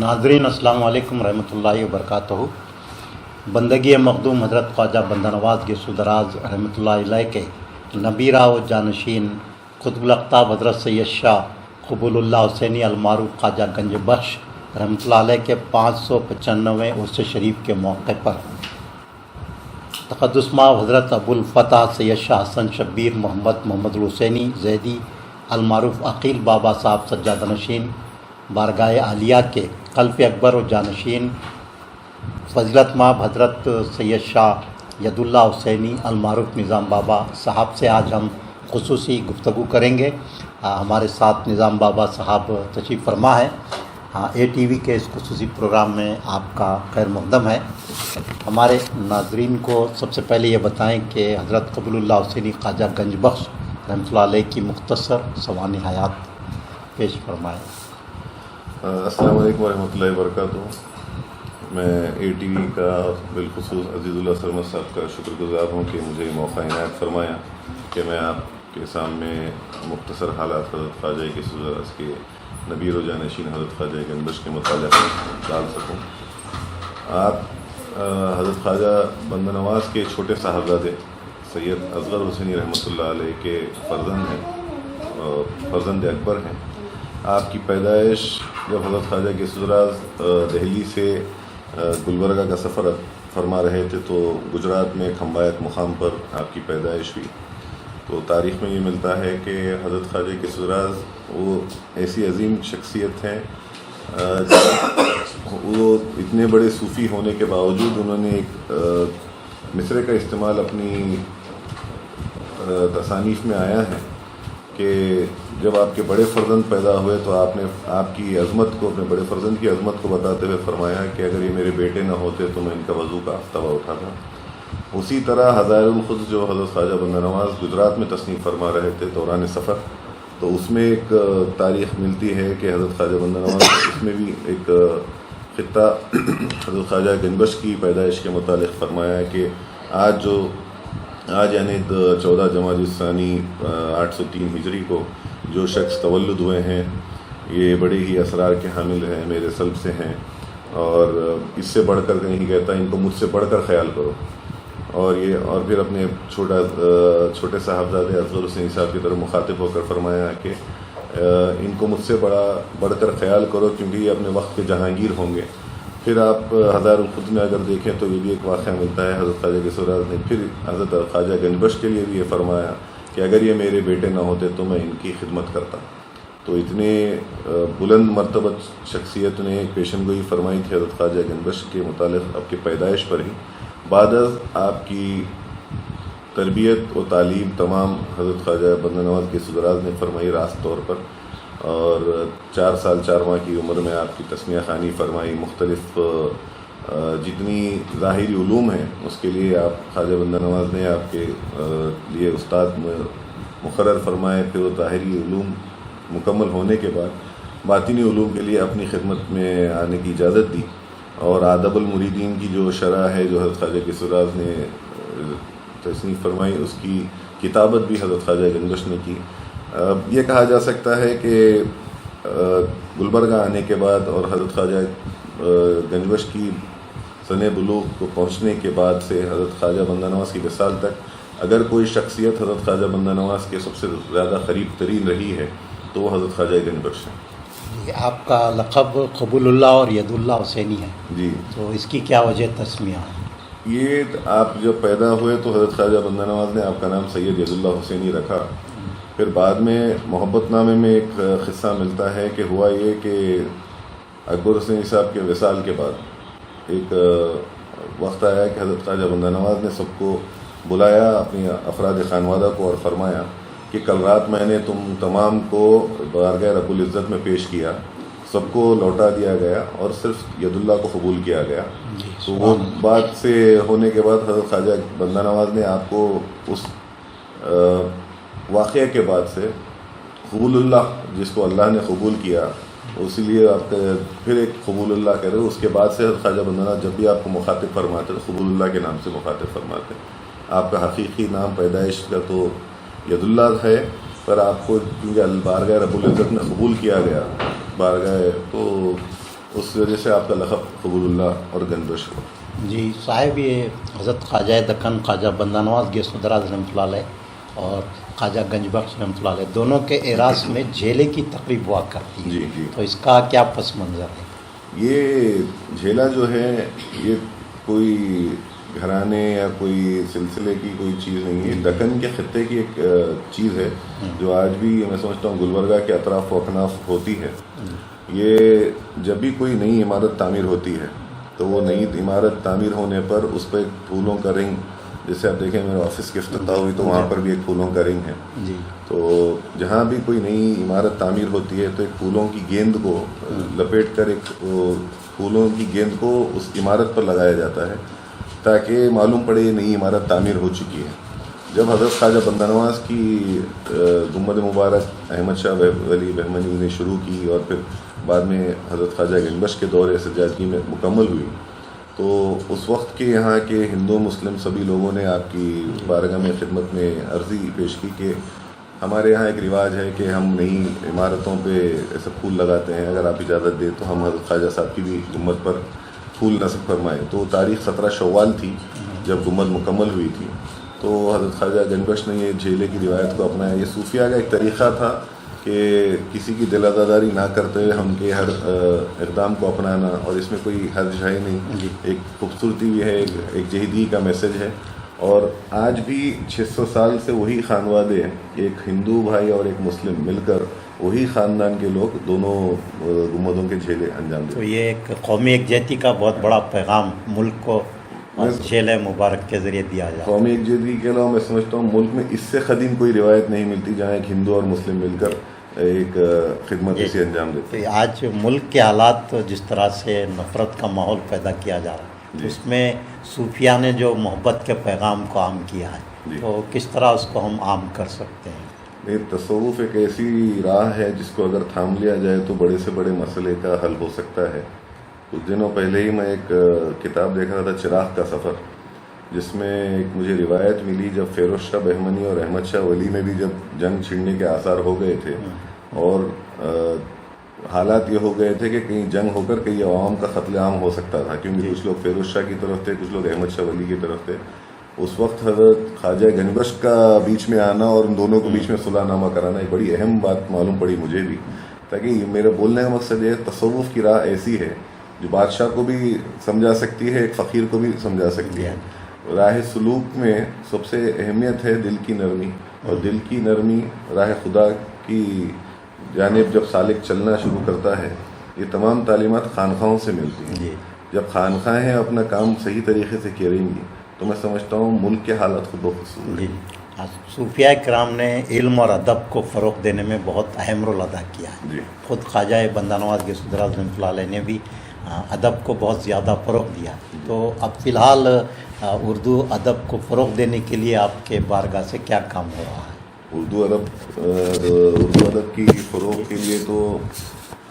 नाज़रीन अस्सलाम वालेकुम रहमतुल्लाहि व बरकातहू। बंदगी मखदूम हज़रत ख्वाजा बंदा नवाज़ गिसूदराज रहमतुल्लाहि अलैह के नबीरा व जानशीन क़ुतबुल अक़ताब हज़रत सैयद शाह क़बूलुल्लाह हुसैनी अलमारूफ़ ख्वाजा गंज बख्श रहमतुल्लाहि अलैह के 595वें उर्स शरीफ के मौके पर तक़द्दुस माव हज़रत अबुल फ़तह सैयद शाह हसन शब्बीर मोहम्मद हुसैनी ज़ैदी अलमारूफ़ अकील बाबा साहब सज्जाद नशीन बारगाह आलिया के कल्फ़ अकबर और जानशीन फजलत माब हज़रत सैयद शाह यदुल्ला हुसैनी अलमारूफ़ निज़ाम बाबा साहब से आज हम ख़ुसूसी गुफ्तगू करेंगे। हमारे साथ निज़ाम बाबा साहब तशरीफ़ फरमा है। ATV के इस ख़ुसूसी प्रोग्राम में आपका खैर मक़दम है। हमारे नाज़रीन को सबसे पहले ये बताएं कि हज़रत क़बूलुल्लाह हुसैनी ख्वाजा गंज बख्श रहमतुल्लाह अलैह की मुख्तसर सवानी हयात पेश फरमाएँ। अस्सलाम वालेकुम रहमतुल्लाहि व बरकातहू। मैं ATV का बिलखुसूस अज़ीज़ुल्लाह सरमद साहब का शुक्रगुज़ार हूँ कि मुझे मौका इनायत फरमाया कि मैं आपके सामने मुख्तसर हालात हज़रत ख्वाजा गिसूदराज के नबीर व जानशीन हज़रत ख्वाजा गंज बख्श के मुतालिक़ डाल सकूँ। आप हज़रत ख्वाजा बंदा नवाज़ के छोटे साहबज़ादे सैयद असग़र हुसैनी रहमतुल्लाह अलैह के फ़र्ज़ंद अकबर हैं। आपकी पैदाइश जब हज़रत ख्वाजा गिसूदराज दिल्ली से गुलबर्गा का सफ़र फरमा रहे थे तो गुजरात में खंबायत मुकाम पर आपकी पैदाइश हुई। तो तारीख़ में ये मिलता है कि हज़रत ख्वाजा गिसूदराज वो ऐसी अजीम शख्सियत हैं, वो इतने बड़े सूफ़ी होने के बावजूद उन्होंने एक मिसरे का इस्तेमाल अपनी तसानीफ़ में आया है कि जब आपके बड़े फ़र्जंद पैदा हुए तो आपने आपकी अज़मत को, अपने बड़े फ़र्जंद की अज़मत को बताते हुए फरमाया कि अगर ये मेरे बेटे न होते तो मैं इनका वज़ू का आफ्ताबा उठाता। उसी तरह हज़ारुल ख़ुद जो हज़रत ख्वाजा बंदा नवाज़ गुजरात में तस्नीफ़ फरमा रहे थे दौरान सफ़र, तो उसमें एक तारीख़ मिलती है कि हज़रत ख्वाजा बंदा नवाज़ उसमें भी एक ख़ित्ता हज़रत ख्वाजा गंज बख्श की पैदाइश के मुतालिक़ फरमाया कि आज यानी 14 जमादी 803 हिजरी को जो शख्स तवल्लुद हुए हैं ये बड़े ही असरार के हामिल हैं, मेरे सल्ब से हैं और इससे बढ़कर नहीं कहता, इनको मुझसे बढ़कर ख्याल करो। और फिर अपने छोटे साहबजादे असग़र हुसैन साहब की तरफ मुखातिब होकर फरमाया कि इनको मुझसे बढ़कर ख्याल करो क्योंकि ये अपने वक्त के जहांगीर होंगे। फिर आप हज़ारुल ख़ुद में अगर देखें तो ये भी एक वाक़या मिलता है, हज़रत ख्वाजा गिसूदराज ने फिर हज़रत ख्वाजा गंज बख्श के लिए भी ये फरमाया कि अगर ये मेरे बेटे ना होते तो मैं इनकी खिदमत करता। तो इतने बुलंद मर्तबत शख्सियत ने एक पेशन गोई फरमाई थी हज़रत ख्वाजा गंज बख्श के मुतालिक़ आपकी पैदाइश पर ही। बाद आपकी तरबियत और तालीम तमाम हज़रत ख्वाजा बंदा नवाज़ गिसूदराज ने फरमाई रास्त तौर पर, और 4 साल 4 माह की उम्र में आपकी तस्मिया ख़ानी फरमाई। मुख्तलिफ़ जितनी ज़ाहिरी उलूम हैं उसके लिए आप ख्वाजा बंदा नवाज़ ने आपके लिए उस्ताद मुक़र्रर फरमाए। फिर वो ज़ाहिरी उलूम मुकम्मल होने के बाद बातिनी उलूम के लिए अपनी खिदमत में आने की इजाज़त दी, और आदबुल मुरीदीन की जो शरह है जो हज़रत ख्वाजा गिसूदराज ने तस्नीफ़ फरमाई उसकी किताबत भी हज़रत ख्वाजा गंज बख्श ने की। ये कहा जा सकता है कि गुलबर्गा आने के बाद और हज़रत ख्वाजा गंज बख्श की सने बुलूग़ को पहुँचने के बाद से हज़रत ख्वाजा बंदा नवाज़ की विसाल तक अगर कोई शख्सियत हज़रत ख्वाजा बंदा नवाज़ के सबसे ज़्यादा करीब तरीन रही है तो वो हज़रत ख्वाजा गंज बख्श है। आपका लक़ब क़बूलुल्लाह और यदुल्लाह हुसैनी है जी, तो इसकी क्या वजह तस्मिया है? ये आप जब पैदा हुए तो हज़रत ख्वाजा बंदा नवाज़ ने आपका नाम सैयद यदुल्लाह हुसैनी रखा। फिर बाद में मोहब्बतनामे में एक क़िस्सा मिलता है कि हुआ ये कि अकबर हुसैन साहब के विसाल के बाद एक वक्त आया कि हज़रत ख्वाजा बंदा नवाज़ ने सबको बुलाया अपनी अफराद ख़ानवादा को और फरमाया कि कल रात मैंने तुम तमाम को बारगाह रब्बुल इज़्ज़त में पेश किया, सबको लौटा दिया गया और सिर्फ यदुल्लाह को कबूल किया गया। तो वो बात से होने के बाद हज़रत ख्वाजा बंदा नवाज़ ने आपको उस वाक़या के बाद से क़बूलुल्लाह जिसको अल्लाह ने कबूल किया उसीलिए आप फिर एक क़बूलुल्लाह कह रहे हो। उसके बाद से ख्वाजा बंदा नवाज़ जब भी आपको मुखातिब फरमाते तो क़बूलुल्लाह के नाम से मुखातिब फरमाते। आपका हकीकी नाम पैदाइश का तो यदुल्लाह है, पर आपको क्योंकि बारगाह रब्बुल इज़्ज़त में कबूल किया गया बारगाह, तो اس وجہ سے آپ کا لقب قبول اللہ اور گنبش ہوا۔ جی صاحب، یہ حضرت خواجہ دکن خواجہ بندہ نواز گیس دراز رحمۃ اللہ علیہ اور خواجہ گنج بخش رحمۃ اللہ علیہ دونوں کے اعراض میں جھیلے کی تقریب ہوا کرتی ہے، جی جی، تو اس کا کیا پس منظر ہے؟ یہ جھیلا جو ہے یہ کوئی گھرانے یا کوئی سلسلے کی کوئی چیز نہیں ہے، دکن کے خطے کی ایک چیز ہے جو آج بھی میں سمجھتا ہوں گلبرگہ کے اطراف و اکناف ہوتی ہے۔ یہ جب بھی کوئی نئی عمارت تعمیر ہوتی ہے تو وہ نئی عمارت تعمیر ہونے پر اس پہ ایک پھولوں کا رنگ، جیسے آپ دیکھیں میرے آفس کی افتتاح ہوئی تو وہاں پر بھی ایک پھولوں کا رنگ ہے۔ جی، تو جہاں بھی کوئی نئی عمارت تعمیر ہوتی ہے تو ایک پھولوں کی گیند کو لپیٹ کر ایک پھولوں کی گیند کو اس عمارت پر لگایا جاتا ہے تاکہ معلوم پڑے یہ نئی عمارت تعمیر ہو چکی ہے۔ جب حضرت خواجہ بندہ نواز کی گنبد مبارک احمد شاہ ولی بہمنی نے شروع کی اور پھر بعد میں حضرت خواجہ گنبش کے دور سجادگی میں مکمل ہوئی، تو اس وقت کے یہاں کے ہندو مسلم سبھی لوگوں نے آپ کی بارگاہ میں خدمت میں عرضی پیش کی کہ ہمارے یہاں ایک رواج ہے کہ ہم نئی عمارتوں پہ ایسے پھول لگاتے ہیں، اگر آپ اجازت دیں تو ہم حضرت خواجہ صاحب کی بھی گنبد پر پھول نصب فرمائیں۔ تو تاریخ 17 شوال تھی جب گنبد مکمل ہوئی تھی، تو حضرت خواجہ گنبش نے یہ جھیلے کی روایت کو اپنایا۔ یہ صوفیہ کا ایک طریقہ تھا کہ کسی کی دل آزاداری نہ کرتے ہوئے ہم کے ہر اقدام کو اپنانا، اور اس میں کوئی حرج ہے نہیں، ایک خوبصورتی بھی ہے، ایک جہیدی کا میسج ہے۔ اور آج بھی 600 سال سے وہی خانوادے، ایک ہندو بھائی اور ایک مسلم مل کر وہی خاندان کے لوگ دونوں گنبدوں کے جھیلے انجام دیتے تو یہ ایک قومی یکجہتی کا بہت بڑا پیغام ملک کو جھیلے مبارک کے ذریعے دیا جائے۔ قومی یکجہتی کے علاوہ میں سمجھتا ہوں ملک میں اس سے قدیم کوئی روایت نہیں ملتی جہاں ایک ہندو اور مسلم مل کر ایک خدمت اسے انجام دیتے ہیں۔ آج ملک کے حالات جس طرح سے نفرت کا ماحول پیدا کیا جا رہا ہے، اس میں صوفیہ نے جو محبت کے پیغام کو عام کیا ہے، تو کس طرح اس کو ہم عام کر سکتے ہیں؟ یہ تصوف ایک ایسی راہ ہے جس کو اگر تھام لیا جائے تو بڑے سے بڑے مسئلے کا حل ہو سکتا ہے۔ کچھ دنوں پہلے ہی میں ایک کتاب دیکھ رہا تھا، چراغ کا سفر، جس میں ایک مجھے روایت ملی جب فیروز شاہ بہمنی اور احمد شاہ ولی میں بھی جب جنگ چھڑنے کے آثار ہو گئے تھے اور حالات یہ ہو گئے تھے کہ کہیں جنگ ہو کر کئی عوام کا قتل عام ہو سکتا تھا، کیونکہ کچھ لوگ فیروز شاہ کی طرف تھے، کچھ لوگ احمد شاہ ولی کی طرف تھے۔ اس وقت حضرت خواجہ گنبش کا بیچ میں آنا اور ان دونوں کو بیچ میں صلح نامہ کرانا ایک بڑی اہم بات معلوم پڑی مجھے بھی، تاکہ میرا بولنے کا مقصد یہ تصوف کی راہ ایسی ہے جو بادشاہ کو بھی سمجھا سکتی ہے، ایک فقیر کو بھی سمجھا سکتی ہے۔ راہ سلوک میں سب سے اہمیت ہے دل کی نرمی، اور دل کی نرمی راہ خدا کی جانب جب سالک چلنا شروع کرتا ہے، یہ تمام تعلیمات خانقاہوں سے ملتی ہیں۔ جب خانقاہیں اپنا کام صحیح طریقے سے کریں گی تو میں سمجھتا ہوں ملک کے حالات خود بخود جی، صوفیہ کرام نے علم اور ادب کو فروغ دینے میں بہت اہم رول ادا کیا ہے۔ جی، خود خواجہ بندہ نواز گیس دراز رحمۃ اللہ علیہ نے بھی ادب کو بہت زیادہ فروغ دیا۔ تو اب فی الحال اردو ادب کو فروغ دینے کے لیے آپ کے بارگاہ سے کیا کام ہو رہا ہے؟ اردو ادب کی فروغ کے لیے تو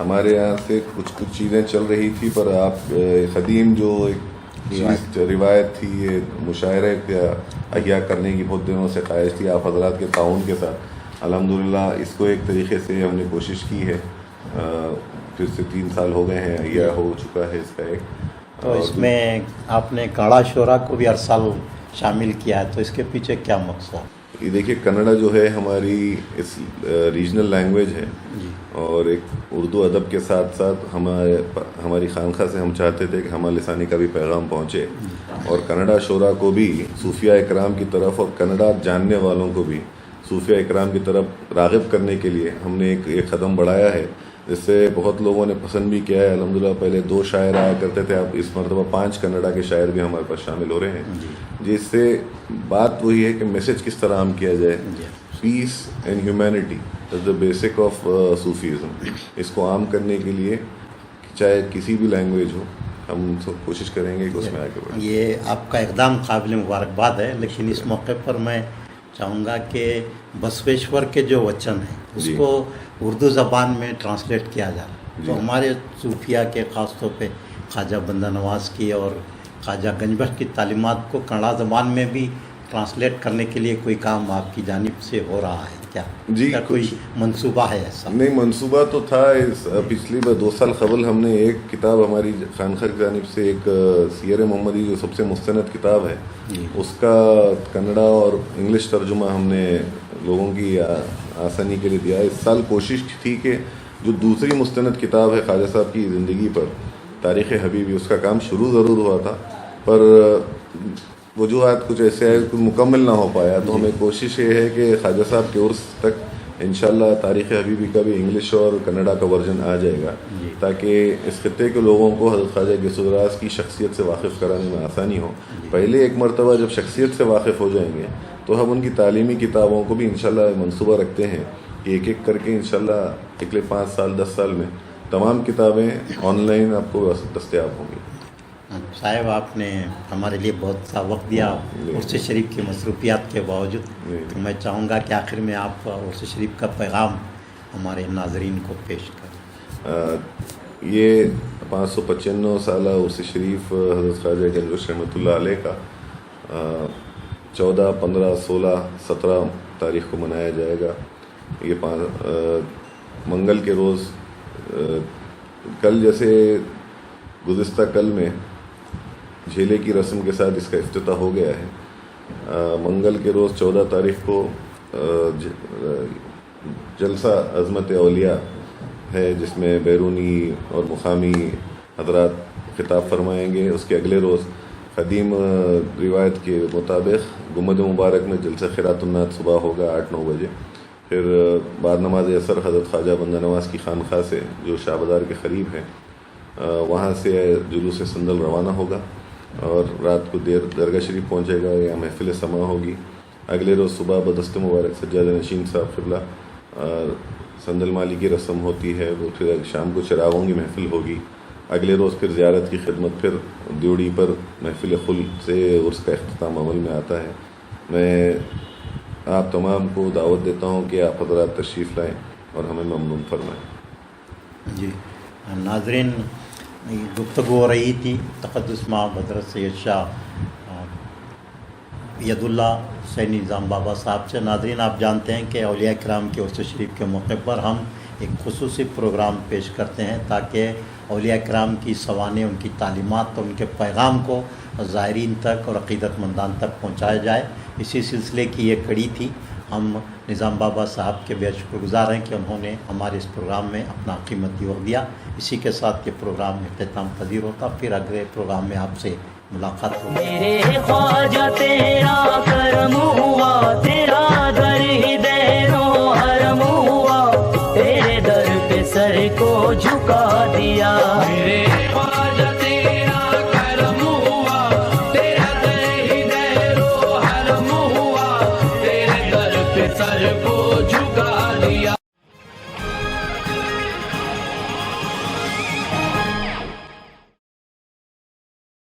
ہمارے یہاں سے کچھ چیزیں چل رہی تھی، پر آپ قدیم جو ایک روایت تھی، یہ مشاعرے کا احیاء کرنے کی بہت دنوں سے خواہش تھی، آپ حضرات کے تعاون کے ساتھ الحمدللہ اس کو ایک طریقے سے ہم نے کوشش کی ہے۔ پھر سے 3 سال ہو گئے ہیں، احیاء ہو چکا ہے اس کا ایک۔ تو اس میں آپ نے کاڑا شعرا کو بھی ہر سال شامل کیا ہے، تو اس کے پیچھے کیا مقصد؟ یہ دیکھیے، کنڑا جو ہے ہماری اس ریجنل لینگویج ہے، اور ایک اردو ادب کے ساتھ ساتھ ہماری خانقاہ سے ہم چاہتے تھے کہ ہمارے لسانی کا بھی پیغام پہنچے، اور کنڑا شعرا کو بھی صوفیہ اکرام کی طرف اور کنڑا جاننے والوں کو بھی صوفیہ اکرام کی طرف راغب کرنے کے لیے ہم نے ایک قدم بڑھایا ہے، جس سے بہت لوگوں نے پسند بھی کیا ہے۔ الحمدللہ پہلے 2 شاعر آیا کرتے تھے، اب اس مرتبہ 5 کنڑا کے شاعر بھی ہمارے پاس شامل ہو رہے ہیں، جس سے بات وہی ہے کہ میسج کس طرح عام کیا جائے۔ Peace and humanity is the basic of Sufism, اس کو عام کرنے کے لیے چاہے کسی بھی لینگویج ہو، ہم سب کوشش کریں گے کہ اس میں آگے بڑھیں۔ یہ آپ کا اقدام قابل مبارکباد ہے، لیکن اس موقع پر میں چاہوں گا کہ بسویشور کے جو وچن ہیں اس کو اردو زبان میں ٹرانسلیٹ کیا جائے، تو ہمارے صوفیہ کے خاص طور پہ خواجہ بندہ نواز کی اور خواجہ گنج بخش کی تعلیمات کو کنڑا زبان میں بھی ट्रांसलेट करने के लिए कोई काम आपकी जानिब से हो रहा है क्या? जी, क्या कोई मंसूबा है ऐसा? नहीं, मंसूबा तो था। पिछली बार 2 साल कबल हमने एक किताब हमारी खानखा की जानिब से एक सीयर मोहम्मदी जो सबसे मुस्तनद किताब है उसका कन्नड़ा और इंग्लिश तर्जुमा हमने लोगों की आसानी के लिए दिया। इस साल कोशिश थी कि जो दूसरी मुस्तनद किताब है ख्वाजा साहब की ज़िंदगी पर, तारीख़ हबीबी, उसका काम शुरू ज़रूर हुआ था पर वजूहात कुछ ऐसे है कि मुकम्मल ना हो पाया। तो हमें कोशिश ये है कि ख्वाजा साहब के उर्स तक इंशाल्लाह तारीख़ हबीबी का भी इंग्लिश और कन्नड़ा का वर्जन आ जाएगा ताकि इस खत्े के लोगों को हज़रत ख्वाजा गौसुल-राज़ की शख्सियत से वाकिफ़ कराने में आसानी हो। पहले एक मरतबा जब शख्सियत से वाकिफ़ हो जाएंगे तो हम उनकी तालीमी किताबों को भी इंशाल्लाह मंसूबा रखते हैं कि एक एक करके इंशाल्लाह अगले 5 साल 10 साल में तमाम किताबें ऑनलाइन आपको दस्तयाब होंगी। साहब, आपने हमारे लिए बहुत सा वक्त दिया उर्स शरीफ की मसरूफियात के बावजूद। तो मैं चाहूँगा कि आखिर में आप उर्स शरीफ का पैगाम हमारे नाजरीन को पेश करें। ये 595 साल उर्स शरीफ हज़रत ख्वाजा गंजोश रहमतुल्लाह अलैह का 14, 15, 16, 17 तारीख़ को मनाया जाएगा। ये मंगल के रोज़, कल जैसे गुज़िस्ता कल में झेले की रस्म के साथ इसका इफ्तिताह हो गया है, मंगल के रोज़ 14 तारीख़ को जलसा अज़मत औलिया है जिसमें बैरूनी और मुकामी हज़रात खिताब फरमाएंगे। उसके अगले रोज़ क़दीम रिवायत के मुताबिक गुम्बद मुबारक में जलसा खिरातुन्नात सुबह होगा 8-9 बजे। फिर बाद नमाज असर हज़रत ख्वाजा बंदा नवाज़ की खानखा से जो शाह बाज़ार के क़रीब है वहाँ से जुलूस संदल रवाना होगा और रात को देर दरगाह शरीफ पहुँचेगा या महफिल समा होगी। अगले रोज़ सुबह बदस्त मुबारक सज्जाद नशीन साहब क़िबला संदल माली की रस्म होती है, वो फिर शाम को चिरागों की महफिल होगी। अगले रोज़ फिर ज़ियारत की खिदमत, फिर ड्यूड़ी पर महफिल खुल से उर्स का इख्तिताम अमल में आता है। मैं आप तमाम को दावत देता हूँ कि आप हज़रात तशरीफ़ लाएँ और हमें ममनून फरमाएँ। जी नाज़रीन, गुफ्तगू हो रही थी तक़द्दुस माब हज़रत सैयद शाह यदुल्ला हुसैन निज़ाम बाबा साहब से। नाज़रीन, आप जानते हैं कि औलिया किराम के उर्स शरीफ के मौके पर हम एक खुसूसी प्रोग्राम पेश करते हैं ताकि औलिया किराम की सवाने, उनकी तालीमात और उनके पैगाम को ज़ायरीन तक और अक़ीदतमंदान तक पहुँचाया जाए। इसी सिलसिले की ये कड़ी थी। हम निज़ाम बाबा साहब के बेहद शुक्रगुज़ार हैं कि उन्होंने हमारे इस प्रोग्राम में अपना कीमती वक्त दिया। इसी के साथ ये प्रोग्राम इख्तिताम पजीर होता। फिर अगले प्रोग्राम में आपसे मुलाकात होगी। मेरे ख्वाजा तेरा करम हुआ, तेरा दर ही देनो हरम हुआ, तेरे दर पे सर को झुका दिया। मेरे ख्वाजा तेरा करम हुआ, तेरा दर ही देनो हरम हुआ, तेरे दर पे सर को